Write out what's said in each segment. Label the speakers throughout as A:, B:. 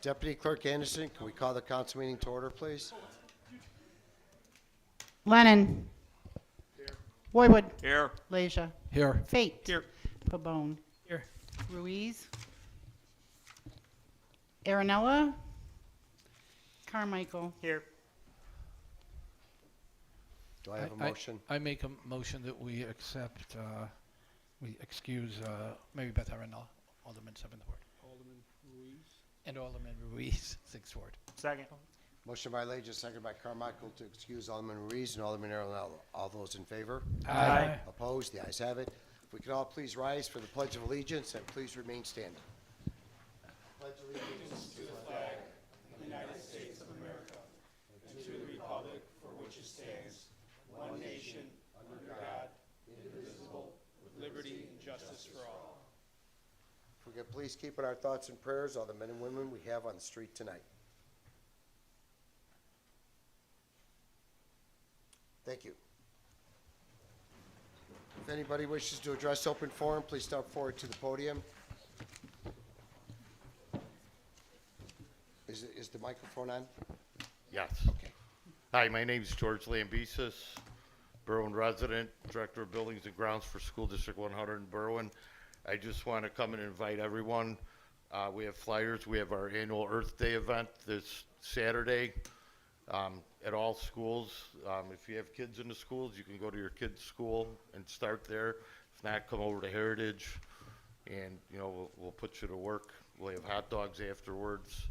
A: Deputy Clerk Anderson, can we call the council meeting to order, please?
B: Lennon. Boywood.
C: Here.
B: Leisure.
D: Here.
B: Fate.
C: Here.
B: Pabon.
C: Here.
B: Ruiz. Aranella. Carmichael.
C: Here.
A: Do I have a motion?
D: I make a motion that we accept, we excuse Mary Beth Arenal, Alderman 7th Ward.
C: Alderman Ruiz.
D: And Alderman Ruiz, 6th Ward.
C: Second.
A: Motion by Leisure, seconded by Carmichael to excuse Alderman Ruiz and Alderman Arenado. All those in favor?
C: Aye.
A: Opposed? The ayes have it. If we could all please rise for the Pledge of Allegiance and please remain standing. Pledge allegiance to the flag of the United States of America and to the republic for which it stands, one nation, under God, indivisible, with liberty and justice for all. If we could please keep in our thoughts and prayers all the men and women we have on the street tonight. Thank you. If anybody wishes to address open forum, please step forward to the podium. Is the microphone on?
E: Yes.
A: Okay.
E: Hi, my name is George Lambesis, Berwyn resident, Director of Buildings and Grounds for School District 100 in Berwyn. I just want to come and invite everyone. We have flyers. We have our annual Earth Day event this Saturday at all schools. If you have kids in the schools, you can go to your kid's school and start there. If not, come over to Heritage, and we'll put you to work. We'll have hot dogs afterwards.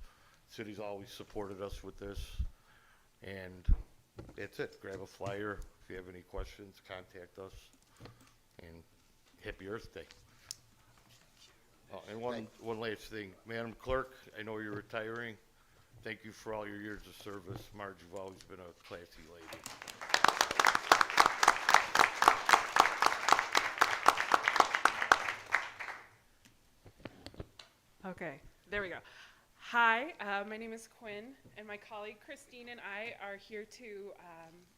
E: City's always supported us with this, and that's it. Grab a flyer. If you have any questions, contact us, and happy Earth Day. Oh, and one last thing. Madam Clerk, I know you're retiring. Thank you for all your years of service. Marge, you've always been a classy lady.
F: Okay, there we go. Hi, my name is Quinn, and my colleague Christine and I are here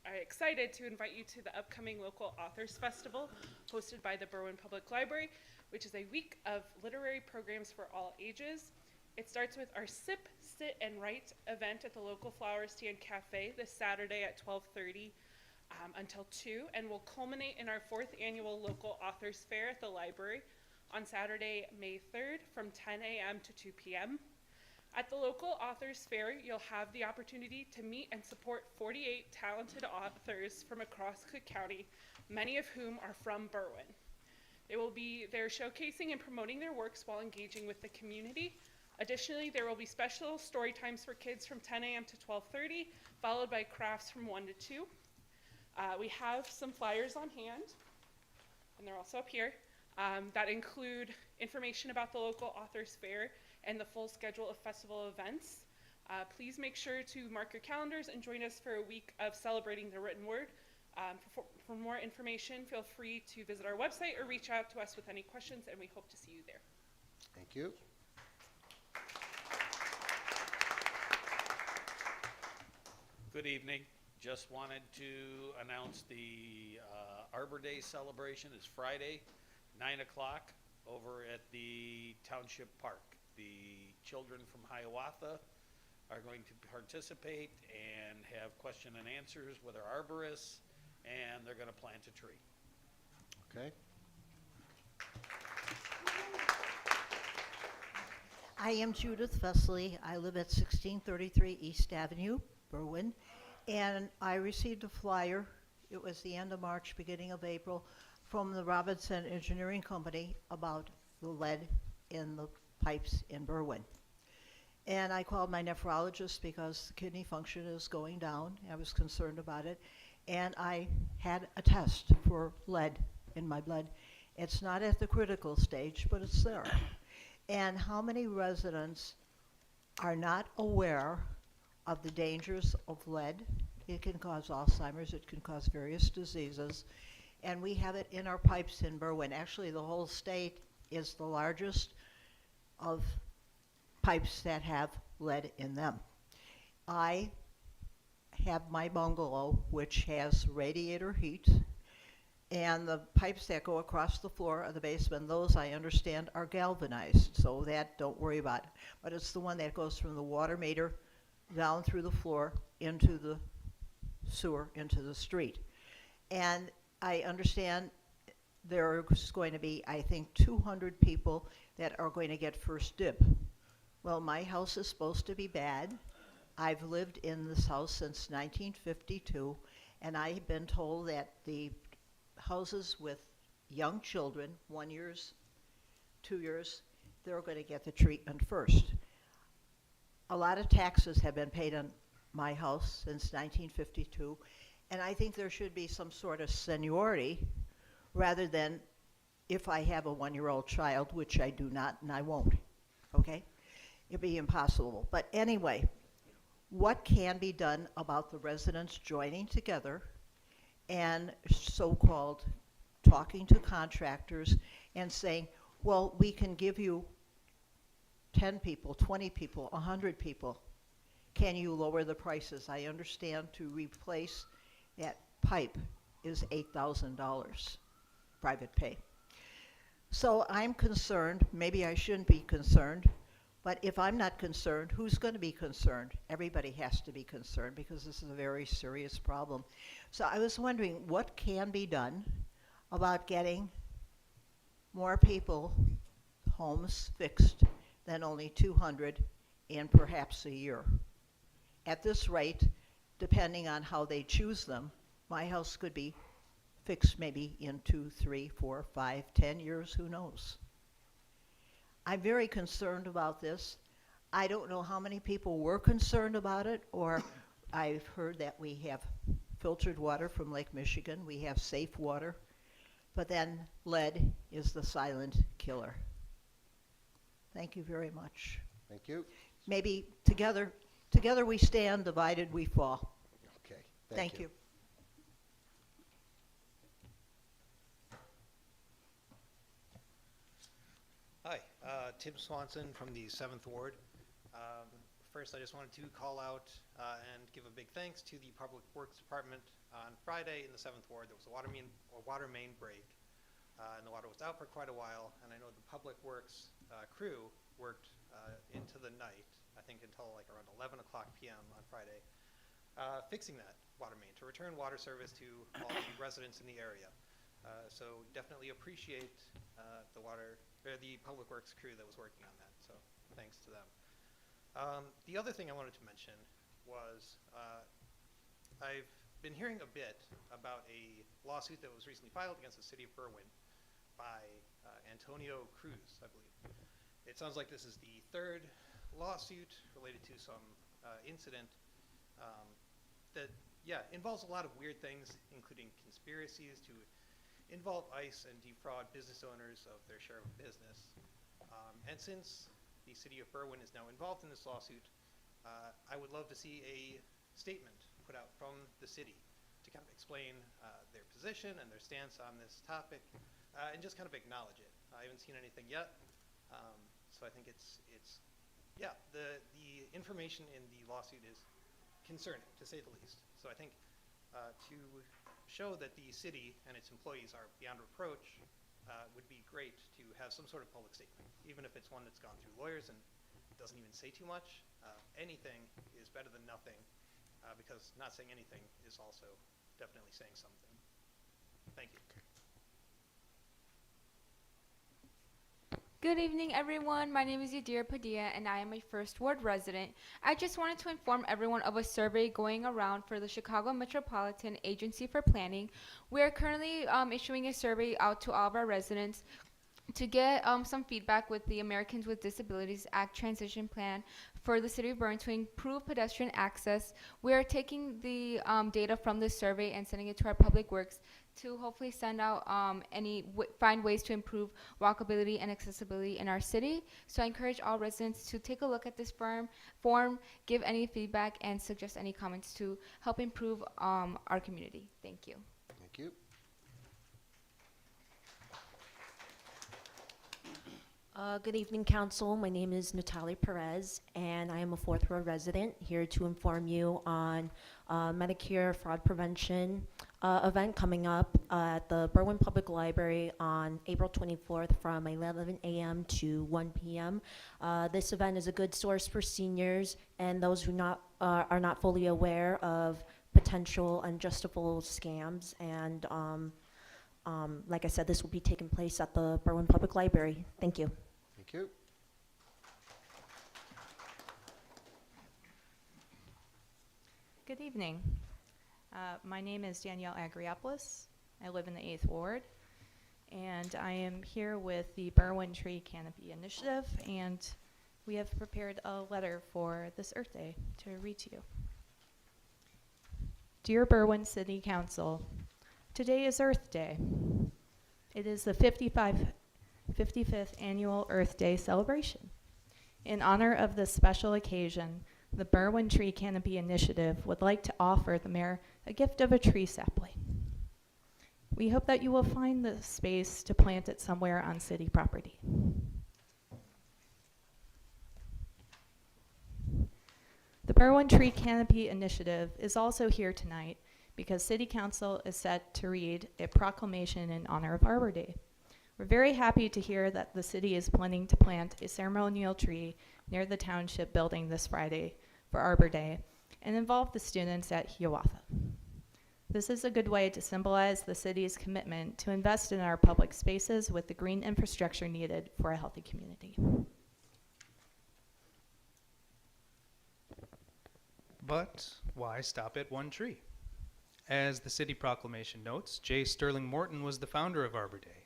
F: are excited to invite you to the upcoming local Authors Festival hosted by the Berwyn Public Library, which is a week of literary programs for all ages. It starts with our Sip, Sit, and Write event at the local Flower Stand Cafe this Saturday at 12:30 until 2, and will culminate in our 4th annual local Authors Fair at the library on Saturday, May 3rd from 10 a.m. to 2 p.m. At the local Authors Fair, you'll have the opportunity to meet and support 48 talented authors from across Cook County, many of whom are from Berwyn. They will be there showcasing and promoting their works while engaging with the community. Additionally, there will be special story times for kids from 10 a.m. to 12:30, followed by crafts from 1 to 2. We have some flyers on hand, and they're also up here, that include information about the local Authors Fair and the full schedule of festival events. Please make sure to mark your calendars and join us for a week of celebrating the written word. For more information, feel free to visit our website or reach out to us with any questions, and we hope to see you there.
A: Thank you.
C: Good evening. Just wanted to announce the Arbor Day celebration is Friday, 9 o'clock over at the Township Park. The children from Hiawatha are going to participate and have question and answers with our arborists, and they're going to plant a tree.
A: Okay.
G: I am Judith Vesley. I live at 1633 East Avenue, Berwyn, and I received a flyer. It was the end of March, beginning of April, from the Robinson Engineering Company about the lead in the pipes in Berwyn. And I called my nephrologist because the kidney function is going down. I was concerned about it. And I had a test for lead in my blood. It's not at the critical stage, but it's there. And how many residents are not aware of the dangers of lead? It can cause Alzheimer's, it can cause various diseases. And we have it in our pipes in Berwyn. Actually, the whole state is the largest of pipes that have lead in them. I have my bungalow, which has radiator heat, And the pipes that go across the floor of the basement, those I understand are galvanized, so that don't worry about it. But it's the one that goes from the water meter down through the floor into the sewer, into the street. And I understand there's going to be, I think, 200 people that are going to get first dib. Well, my house is supposed to be bad. I've lived in this house since 1952, and I've been told that the houses with young children, 1 year, 2 years, they're going to get the treatment first. A lot of taxes have been paid on my house since 1952, and I think there should be some sort of seniority rather than if I have a 1-year-old child, which I do not and I won't, okay? It'd be impossible. But anyway, what can be done about the residents joining together and so-called talking to contractors and saying, well, we can give you 10 people, 20 people, 100 people. Can you lower the prices? I understand to replace that pipe is $8,000 private pay. So I'm concerned, maybe I shouldn't be concerned, but if I'm not concerned, who's going to be concerned? Everybody has to be concerned because this is a very serious problem. So I was wondering what can be done about getting more people homes fixed than only 200 in perhaps a year. At this rate, depending on how they choose them, my house could be fixed maybe in 2, 3, 4, 5, 10 years, who knows? I'm very concerned about this. I don't know how many people were concerned about it, or I've heard that we have filtered water from Lake Michigan, we have safe water, but then lead is the silent killer. Thank you very much.
A: Thank you.
G: Maybe together we stand, divided we fall.
A: Okay,
G: Thank you.
H: Hi, Tim Swanson from the 7th Ward. First, I just wanted to call out and give a big thanks to the Public Works Department. On Friday in the 7th Ward, there was a water main break, and the water was out for quite a while, and I know the Public Works crew worked into the night, I think until like around 11 o'clock p.m. on Friday, fixing that water main to return water service to all the residents in the area. So definitely appreciate the Public Works crew that was working on that, so thanks to them. The other thing I wanted to mention was I've been hearing a bit about a lawsuit that was recently filed against the city of Berwyn by Antonio Cruz, I believe. It sounds like this is the third lawsuit related to some incident that, involves a lot of weird things, including conspiracies to involve ICE and defraud business owners of their share of business. And since the city of Berwyn is now involved in this lawsuit, I would love to see a statement put out from the city to kind of explain their position and their stance on this topic, and just kind of acknowledge it. I haven't seen anything yet, so I think the information in the lawsuit is concerning, to say the least. So I think to show that the city and its employees are beyond reproach would be great to have some sort of public statement, even if it's one that's gone through lawyers and doesn't even say too much. Anything is better than nothing, because not saying anything is also definitely saying something. Thank you.
I: Good evening, everyone. My name is Yadira Padilla, and I am a First Ward resident. I just wanted to inform everyone of a survey going around for the Chicago Metropolitan Agency for Planning. We are currently issuing a survey out to all of our residents to get some feedback with the Americans with Disabilities Act transition plan for the city of Berwyn to improve pedestrian access. We are taking the data from this survey and sending it to our public works to hopefully send out find ways to improve walkability and accessibility in our city. So I encourage all residents to take a look at this form, give any feedback, and suggest any comments to help improve our community. Thank you.
A: Thank you.
J: Good evening, Council. My name is Natalie Perez, and I am a 4th Ward resident here to inform you on Medicare fraud prevention event coming up at the Berwyn Public Library on April 24th from 11 a.m. to 1 p.m. This event is a good source for seniors and those who are not fully aware of potential unjustifiable scams. And like I said, this will be taking place at the Berwyn Public Library. Thank you.
A: Thank you.
K: Good evening. My name is Danielle Agriopoulos. I live in the 8th Ward, and I am here with the Berwyn Tree Canopy Initiative, and we have prepared a letter for this Earth Day to read to you. Dear Berwyn City Council, today is Earth Day. It is the 55th annual Earth Day celebration. In honor of this special occasion, the Berwyn Tree Canopy Initiative would like to offer the mayor a gift of a tree sapling. We hope that you will find the space to plant it somewhere on city property. The Berwyn Tree Canopy Initiative is also here tonight because City Council is set to read a proclamation in honor of Arbor Day. We're very happy to hear that the city is planning to plant a ceremonial tree near the township building this Friday for Arbor Day and involve the students at Hiawatha. This is a good way to symbolize the city's commitment to invest in our public spaces with the green infrastructure needed for a healthy community.
L: But why stop at one tree? As the city proclamation notes, J. Sterling Morton was the founder of Arbor Day.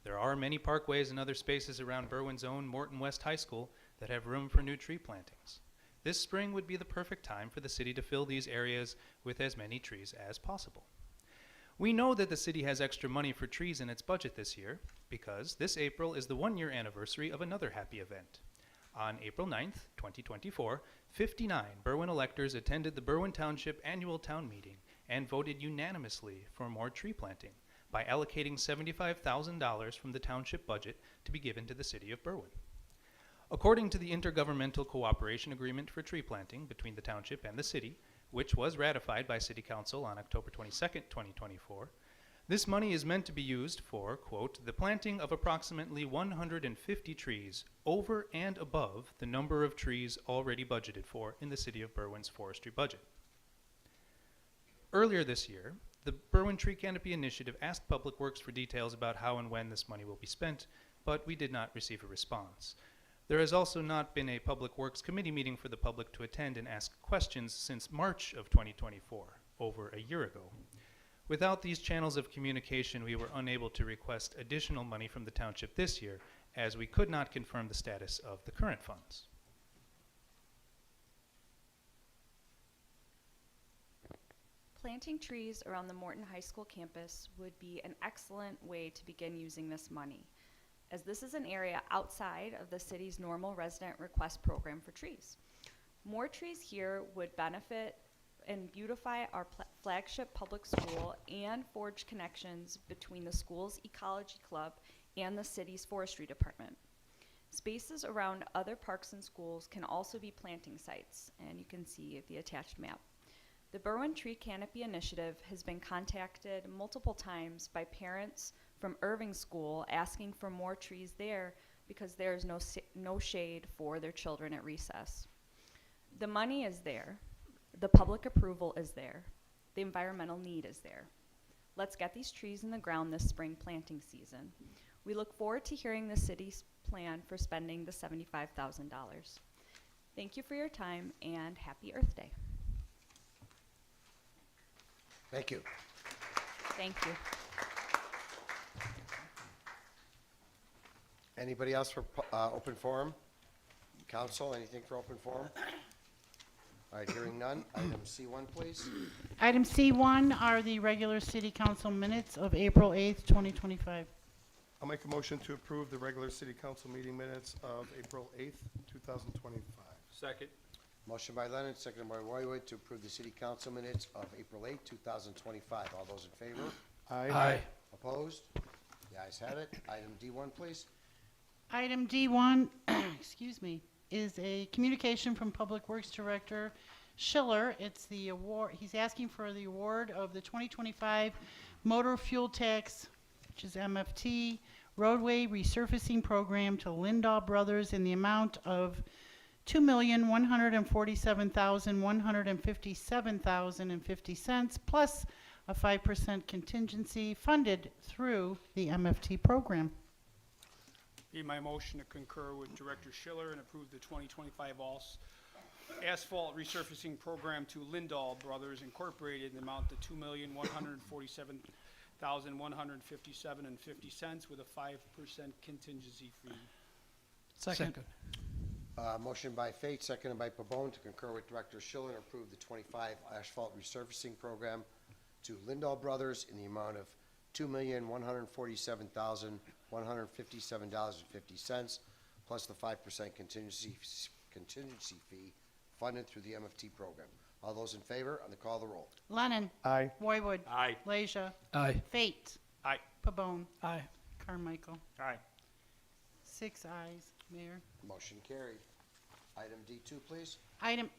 L: There are many parkways and other spaces around Berwyn's own Morton West High School that have room for new tree plantings. This spring would be the perfect time for the city to fill these areas with as many trees as possible. We know that the city has extra money for trees in its budget this year because this April is the one-year anniversary of another happy event. On April 9th, 2024, 59 Berwyn electors attended the Berwyn Township Annual Town Meeting and voted unanimously for more tree planting by allocating $75,000 from the township budget to be given to the city of Berwyn. According to the Intergovernmental Cooperation Agreement for Tree Planting between the township and the city, which was ratified by City Council on October 22nd, 2024, this money is meant to be used for, quote, the planting of approximately 150 trees over and above the number of trees already budgeted for in the city of Berwyn's forestry budget. Earlier this year, the Berwyn Tree Canopy Initiative asked Public Works for details about how and when this money will be spent, but we did not receive a response. There has also not been a Public Works Committee meeting for the public to attend and ask questions since March of 2024, over a year ago. Without these channels of communication, we were unable to request additional money from the township this year, as we could not confirm the status of the current funds.
M: Planting trees around the Morton High School campus would be an excellent way to begin using this money, as this is an area outside of the city's normal resident request program for trees. More trees here would benefit and beautify our flagship public school and forge connections between the school's ecology club and the city's forestry department. Spaces around other parks and schools can also be planting sites, and you can see the attached map. The Berwyn Tree Canopy Initiative has been contacted multiple times by parents from Irving School asking for more trees there because there is no shade for their children at recess. The money is there, the public approval is there, the environmental need is there. Let's get these trees in the ground this spring planting season. We look forward to hearing the city's plan for spending the $75,000. Thank you for your time and happy Earth Day.
A: Thank you.
M: Thank you.
A: Anybody else for open forum? Council, anything for open forum? All right, hearing none. Item C1, please.
B: Item C1 are the regular city council minutes of April 8th, 2025.
N: I'll make a motion to approve the regular city council meeting minutes of April 8th, 2025.
L: Second.
A: Motion by Leonard, seconded by Roywood to approve the city council minutes of April 8th, 2025. All those in favor?
N: Aye.
A: Opposed? The ayes have it. Item D1, please.
B: Item D1, excuse me, is a communication from Public Works Director Schiller. It's the award, he's asking for the award of the 2025 Motor Fuel Tax, which is MFT, roadway resurfacing program to Lindahl Brothers in the amount of $2,147,157.50 plus a 5% contingency funded through the MFT program.
O: Be my motion to concur with Director Schiller and approve the 2025 asphalt resurfacing program to Lindahl Brothers Incorporated in the amount of $2,147,157.50 with a 5% contingency fee.
D: Second.
A: Motion by Fate, seconded by Pabon to concur with Director Schiller and approve the 25 asphalt resurfacing program to Lindahl Brothers in the amount of $2,147,157.50 plus the 5% contingency fee funded through the MFT program. All those in favor, on the call of the roll.
B: Lennon.
N: Aye.
B: Roywood.
C: Aye.
B: Leisure.
D: Aye.
B: Fate.
C: Aye.
B: Pabon.
D: Aye.
B: Carmichael.
C: Aye.
B: 6 ayes, Mayor.
A: Motion carried. Item D2, please.
B: Item,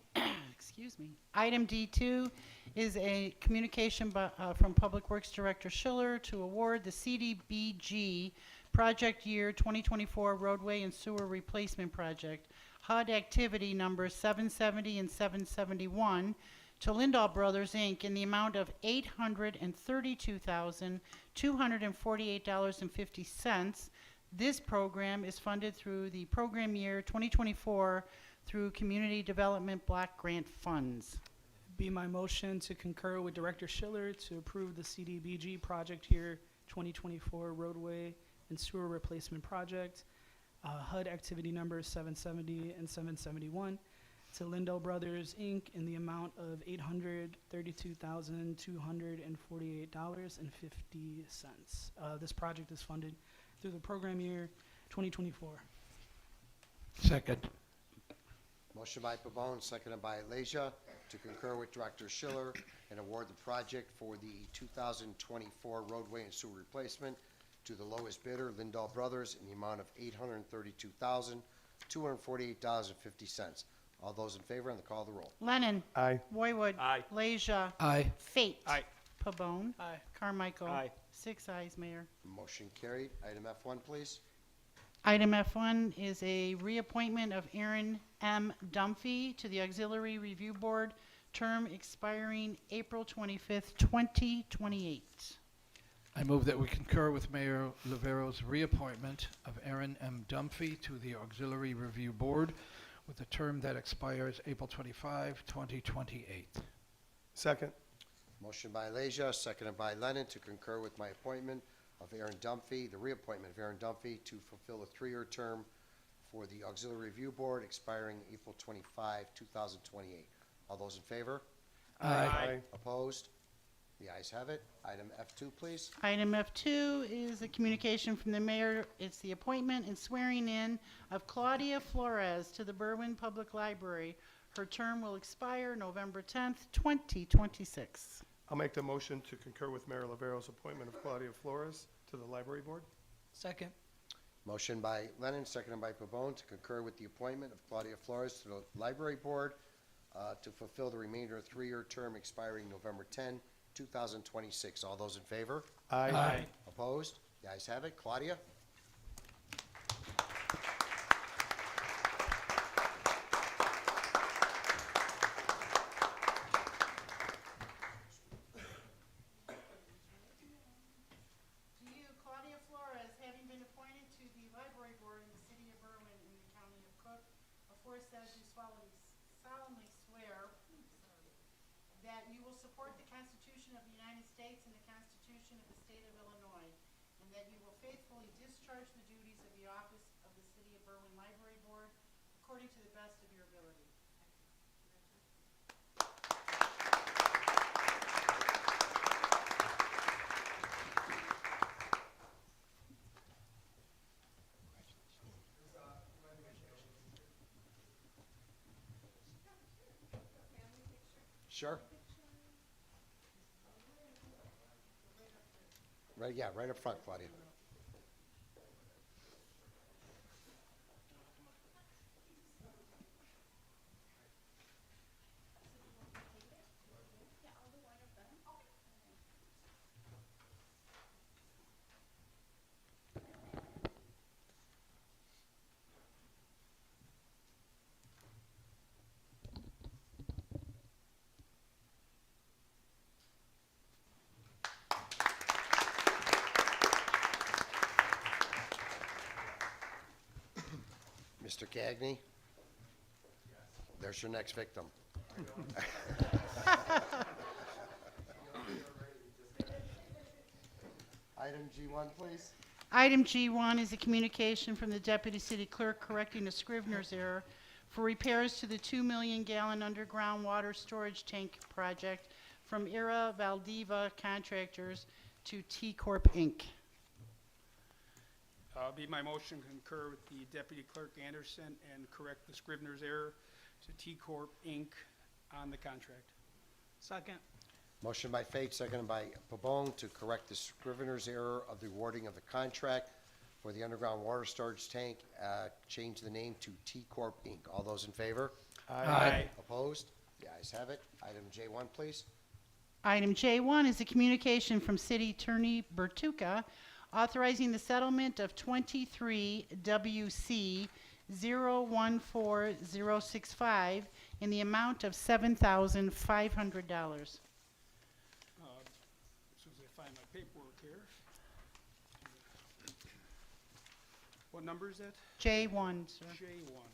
B: excuse me. Item D2 is a communication from Public Works Director Schiller to award the CDBG Project Year 2024 Roadway and Sewer Replacement Project, HUD Activity Numbers 770 and 771, to Lindahl Brothers, Inc. in the amount of $832,248.50. This program is funded through the program year 2024 through Community Development Block Grant Funds.
O: Be my motion to concur with Director Schiller to approve the CDBG Project Year 2024 Roadway and Sewer Replacement Project, HUD Activity Numbers 770 and 771, to Lindahl Brothers, Inc. in the amount of $832,248.50. This project is funded through the program year 2024.
D: Second.
A: Motion by Pabon, seconded by Leisure to concur with Director Schiller and award the project for the 2024 roadway and sewer replacement to the lowest bidder, Lindahl Brothers, in the amount of $832,248.50. All those in favor, on the call of the roll.
B: Lennon.
N: Aye.
B: Roywood.
C: Aye.
B: Leisure.
D: Aye.
B: Fate.
C: Aye.
B: Pabon.
O: Aye.
B: Carmichael.
C: Aye.
B: 6 ayes, Mayor.
A: Motion carried. Item F1, please.
B: Item F1 is a reappointment of Aaron M. Dunphy to the Auxiliary Review Board, term expiring April 25th, 2028.
D: I move that we concur with Mayor Lovero's reappointment of Aaron M. Dunphy to the Auxiliary Review Board with a term that expires April 25, 2028.
N: Second.
A: Motion by Leisure, seconded by Lennon to concur with my appointment of Aaron Dunphy, the reappointment of Aaron Dunphy to fulfill a 3-year term for the Auxiliary Review Board expiring April 25, 2028. All those in favor?
N: Aye.
A: Opposed? The ayes have it. Item F2, please.
B: Item F2 is a communication from the mayor. It's the appointment and swearing in of Claudia Flores to the Berwyn Public Library. Her term will expire November 10th, 2026.
N: I'll make the motion to concur with Mayor Lovero's appointment of Claudia Flores to the Library Board.
O: Second.
A: Motion by Lennon, seconded by Pabon to concur with the appointment of Claudia Flores to the Library Board to fulfill the remainder of 3-year term expiring November 10, 2026. All those in favor?
N: Aye.
A: Opposed? The ayes have it. Claudia?
B: To you, Claudia Flores, having been appointed to the Library Board in the city of Berwyn in the county of Cook, aforesaid you solemnly swear that you will support the Constitution of the United States and the Constitution of the state of Illinois, and that you will faithfully discharge the duties of the office of the city of Berwyn Library Board according to the best of your ability.
A: Sure. Right, yeah, right up front, Claudia. Mr. Cagney? There's your next victim. Item G1, please.
B: Item G1 is a communication from the Deputy City Clerk correcting a Scrivener's error for repairs to the 2 million gallon underground water storage tank project from Era Valdiva Contractors to T Corp. Inc.
P: Be my motion to concur with the Deputy Clerk Anderson and correct the Scrivener's error to T Corp. Inc. on the contract.
O: Second.
A: Motion by Fate, seconded by Pabon to correct the Scrivener's error of the awarding of the contract for the underground water storage tank, change the name to T Corp. Inc. All those in favor?
P: Aye.
A: Opposed? The ayes have it. Item J1, please.
B: Item J1 is a communication from City Attorney Bertuca authorizing the settlement of 23 WC 014065 in the amount of $7,500.
P: As soon as I find my paperwork here. What number is that?
B: J1, sir.
P: J1.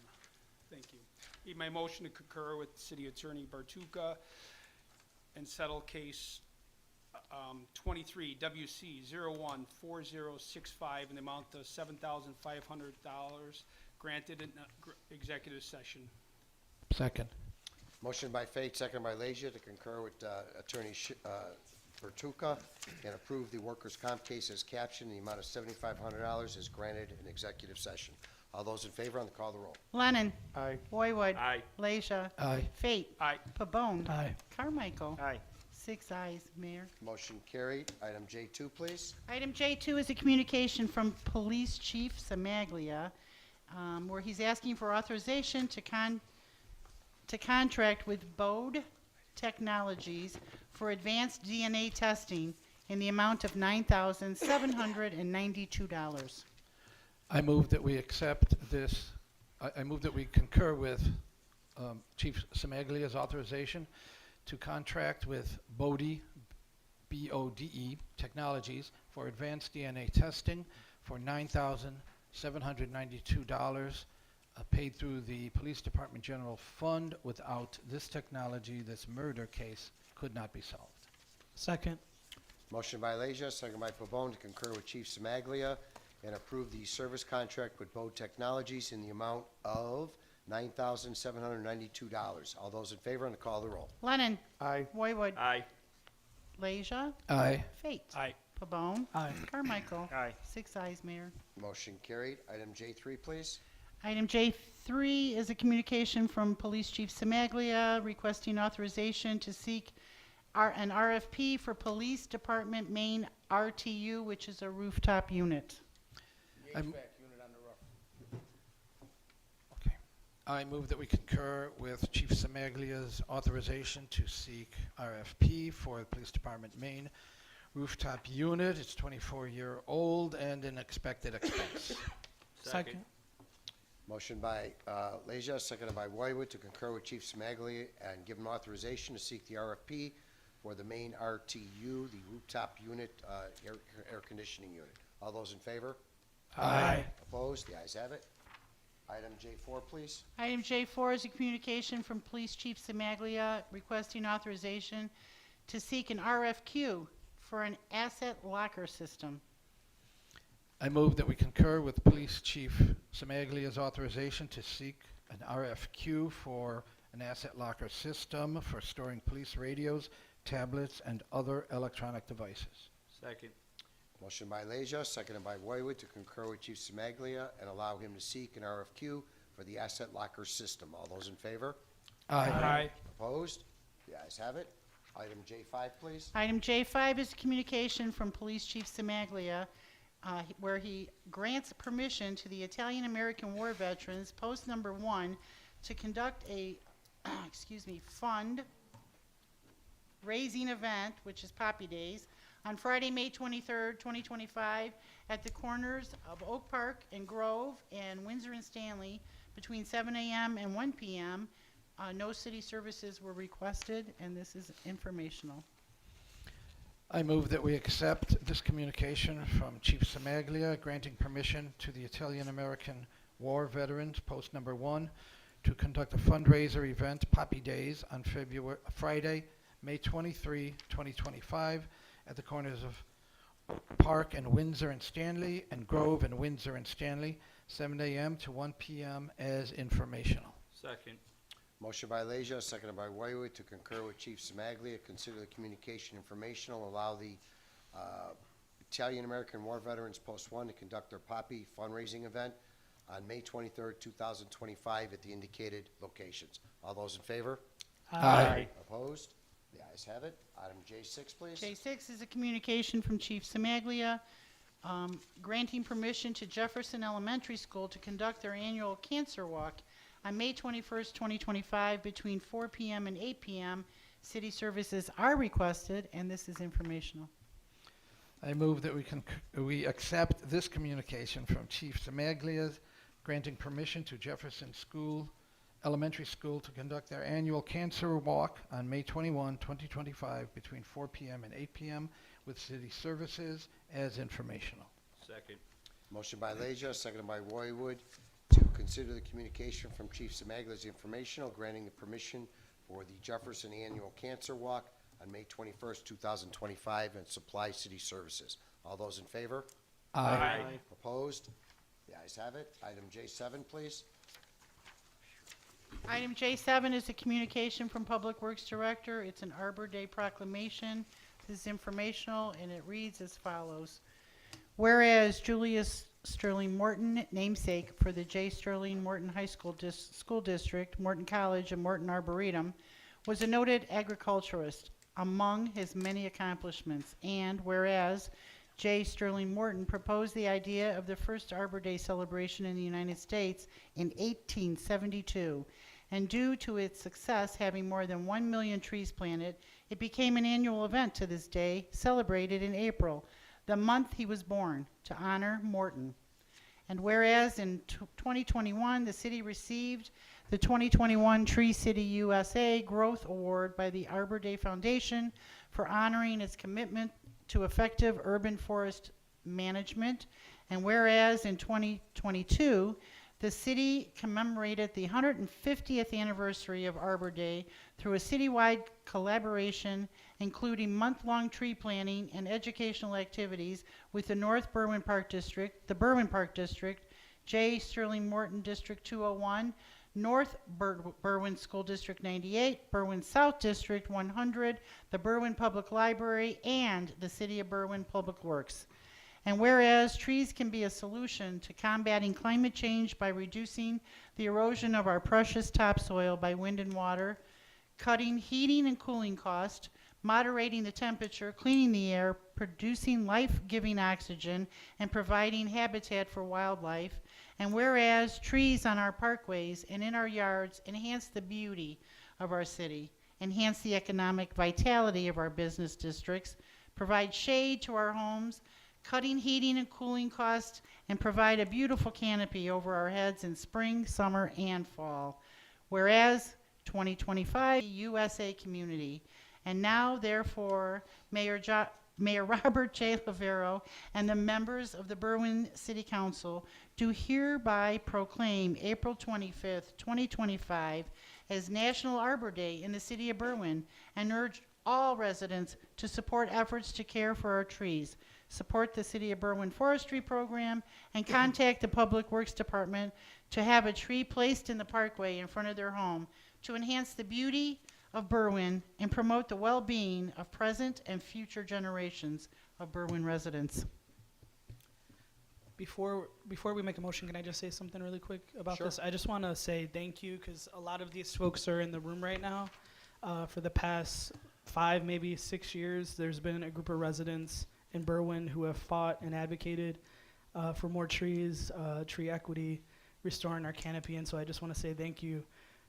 P: Thank you. Be my motion to concur with City Attorney Bartuca and settle case 23 WC 014065 in the amount of $7,500 granted in executive session.
D: Second.
A: Motion by Fate, seconded by Leisure to concur with Attorney Bertuca and approve the workers' comp case as captioned. The amount of $7,500 is granted in executive session. All those in favor on the call of the roll.
B: Lennon.
N: Aye.
B: Boywood.
P: Aye.
B: Leisha.
D: Aye.
B: Fate.
P: Aye.
B: Pabon.
D: Aye.
B: Carmichael.
H: Aye.
B: 6 ayes, Mayor.
A: Motion carried. Item J2, please.
B: Item J2 is a communication from Police Chief Samaglia, where he's asking for authorization to contract with Bode Technologies for advanced DNA testing in the amount of $9,792.
D: I move that we accept this, I move that we concur with Chief Samaglia's authorization to contract with Bode, B-O-D-E, Technologies for advanced DNA testing for $9,792 paid through the Police Department General Fund. Without this technology, this murder case could not be solved.
O: Second.
A: Motion by Leisure, second by Pabon to concur with Chief Samaglia and approve the service contract with Bode Technologies in the amount of $9,792. All those in favor on the call of the roll.
B: Lennon.
N: Aye.
B: Boywood.
P: Aye.
B: Leisha.
D: Aye.
B: Fate.
P: Aye.
B: Pabon.
O: Aye.
B: Carmichael.
H: Aye.
B: 6 ayes, Mayor.
A: Motion carried. Item J3, please.
B: Item J3 is a communication from Police Chief Samaglia requesting authorization to seek an RFP for Police Department main RTU, which is a rooftop unit.
D: I'm- Okay. I move that we concur with Chief Samaglia's authorization to seek RFP for the Police Department main rooftop unit. It's 24-year-old and an expected expense.
O: Second.
A: Motion by Leisure, seconded by Boywood to concur with Chief Smaglia and give him authorization to seek the RFP for the main RTU, the rooftop unit, air conditioning unit. All those in favor?
D: Aye.
A: Opposed? The ayes have it. Item J4, please.
B: Item J4 is a communication from Police Chief Samaglia requesting authorization to seek an RFQ for an asset locker system.
D: I move that we concur with Police Chief Samaglia's authorization to seek an RFQ for an asset locker system for storing police radios, tablets, and other electronic devices.
P: Second.
A: Motion by Leisure, seconded by Boywood to concur with Chief Smaglia and allow him to seek an RFQ for the asset locker system. All those in favor?
P: Aye.
A: Opposed? The ayes have it. Item J5, please.
B: Item J5 is a communication from Police Chief Samaglia where he grants permission to the Italian-American War Veterans, Post Number 1, to conduct a fund raising event, which is Poppy Days, on Friday, May 23rd, 2025, at the corners of Oak Park and Grove and Windsor and Stanley between 7 a.m. and 1 p.m. No city services were requested, and this is informational.
D: I move that we accept this communication from Chief Samaglia granting permission to the Italian-American War Veterans, Post Number 1, to conduct a fundraiser event, Poppy Days, on Friday, May 23, 2025, at the corners of Park and Windsor and Stanley, and Grove and Windsor and Stanley, 7 a.m. to 1 p.m. as informational.
C: Second.
A: Motion by Leisure, seconded by Roywood, to concur with Chief Smaglia, consider the communication informational, allow the Italian-American War Veterans Post 1 to conduct their Poppy fundraising event on May 23rd, 2025 at the indicated locations. All those in favor?
D: Aye.
A: Opposed? The ayes have it. Item J6, please.
B: J6 is a communication from Chief Semaglia granting permission to Jefferson Elementary School to conduct their annual cancer walk on May 21st, 2025 between 4 p.m. and 8 p.m. City services are requested, and this is informational.
D: I move that we accept this communication from Chief Semaglia, granting permission to Jefferson Elementary School to conduct their annual cancer walk on May 21, 2025 between 4 p.m. and 8 p.m. with city services as informational.
C: Second.
A: Motion by Leisure, seconded by Roywood, to consider the communication from Chief Semaglia's informational, granting the permission for the Jefferson Annual Cancer Walk on May 21st, 2025, and supply city services. All those in favor?
D: Aye.
A: Opposed? The ayes have it. Item J7, please.
B: Item J7 is a communication from Public Works Director. It's an Arbor Day proclamation. This is informational, and it reads as follows. Whereas Julius Sterling Morton, namesake for the J. Sterling Morton High School School District, Morton College, and Morton Arboretum, was a noted agriculturist among his many accomplishments. And whereas J. Sterling Morton proposed the idea of the first Arbor Day celebration in the United States in 1872, and due to its success having more than 1 million trees planted, it became an annual event to this day, celebrated in April, the month he was born, to honor Morton. And whereas in 2021, the city received the 2021 Tree City USA Growth Award by the Arbor Day Foundation for honoring its commitment to effective urban forest management. And whereas in 2022, the city commemorated the 150th anniversary of Arbor Day through a citywide collaboration including month-long tree planting and educational activities with the North Berwyn Park District, the Berwyn Park District, J. Sterling Morton District 201, North Berwyn School District 98, Berwyn South District 100, the Berwyn Public Library, and the City of Berwyn Public Works. And whereas trees can be a solution to combating climate change by reducing the erosion of our precious topsoil by wind and water, cutting heating and cooling costs, moderating the temperature, cleaning the air, producing life-giving oxygen, and providing habitat for wildlife. And whereas trees on our parkways and in our yards enhance the beauty of our city, enhance the economic vitality of our business districts, provide shade to our homes, cutting heating and cooling costs, and provide a beautiful canopy over our heads in spring, summer, and fall. Whereas 2025 USA community. And now, therefore, Mayor Robert J. Lavero and the members of the Berwyn City Council do hereby proclaim April 25th, 2025 as National Arbor Day in the city of Berwyn and urge all residents to support efforts to care for our trees, support the City of Berwyn Forestry Program, and contact the Public Works Department to have a tree placed in the parkway in front of their home to enhance the beauty of Berwyn and promote the well-being of present and future generations of Berwyn residents.
O: Before we make a motion, can I just say something really quick about
A: Sure.
O: this? I just want to say thank you because a lot of these folks are in the room right now. For the past 5, maybe 6 years, there's been a group of residents in Berwyn who have fought and advocated for more trees, tree equity, restoring our canopy. And so I just want to say thank you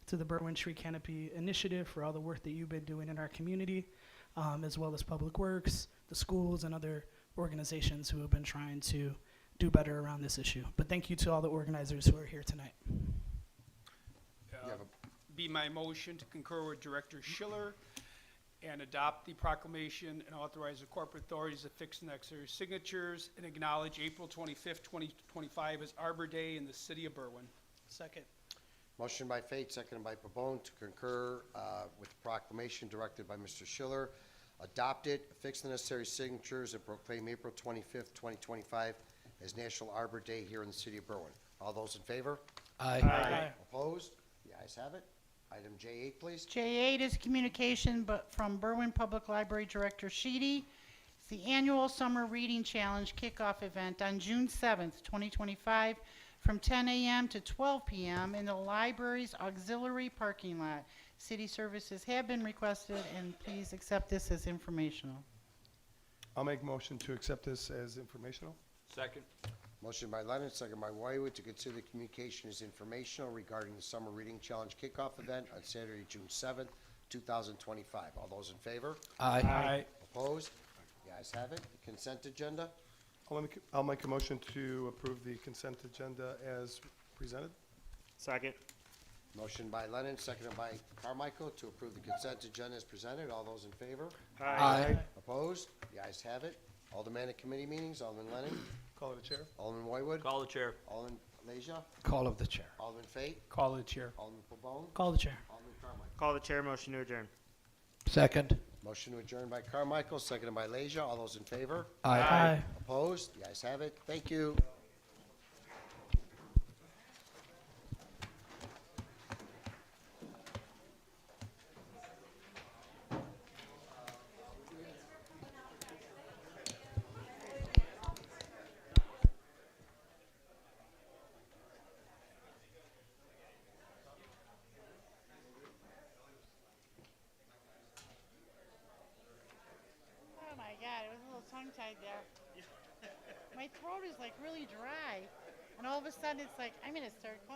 O: to the Berwyn Tree Canopy Initiative for all the work that you've been doing in our community, as well as Public Works, the schools, and other organizations who have been trying to do better around this issue. But thank you to all the organizers who are here tonight.
P: Be my motion to concur with Director Schiller and adopt the proclamation and authorize the corporate authorities to fix the necessary signatures and acknowledge April 25th, 2025 as Arbor Day in the city of Berwyn.
O: Second.
A: Motion by Fate, seconded by Pabon to concur with the proclamation directed by Mr. Schiller. Adopt it, fix the necessary signatures, and proclaim April 25th, 2025 as National Arbor Day here in the city of Berwyn. All those in favor?
D: Aye.
A: Opposed? The ayes have it. Item J8, please.
B: J8 is communication but from Berwyn Public Library Director Sheedy. It's the annual Summer Reading Challenge kickoff event on June 7th, 2025, from 10 a.m. to 12 p.m. in the library's auxiliary parking lot. City services have been requested, and please accept this as informational.
N: I'll make a motion to accept this as informational.
C: Second.
A: Motion by Leonard, second by Wywood to consider the communication as informational regarding the Summer Reading Challenge kickoff event on Saturday, June 7th, 2025. All those in favor?
D: Aye.
A: Opposed? The ayes have it. Consent agenda.
N: I'll make a motion to approve the consent agenda as presented.
Q: Second.
A: Motion by Lennon, seconded by Carmichael to approve the consent agenda as presented. All those in favor?
D: Aye.
A: Opposed? The ayes have it. Aldermanic committee meetings. Alderman Lennon.
N: Call it a chair.
A: Alderman Wywood.
C: Call the chair.
A: Alderman Leisure.
D: Call of the chair.
A: Alderman Fate.
O: Call the chair.
A: Alderman Pabon.
O: Call the chair.
A: Alderman Carmichael.
Q: Call the chair. Motion to adjourn.
D: Second.
A: Motion to adjourn by Carmichael, seconded by Leisure. All those in favor?
D: Aye.
A: Opposed? The ayes have it. Thank you.
B: Oh my God, it was a little tongue-tied there. My throat is like really dry, and all of a sudden it's like, I'm gonna start coughing.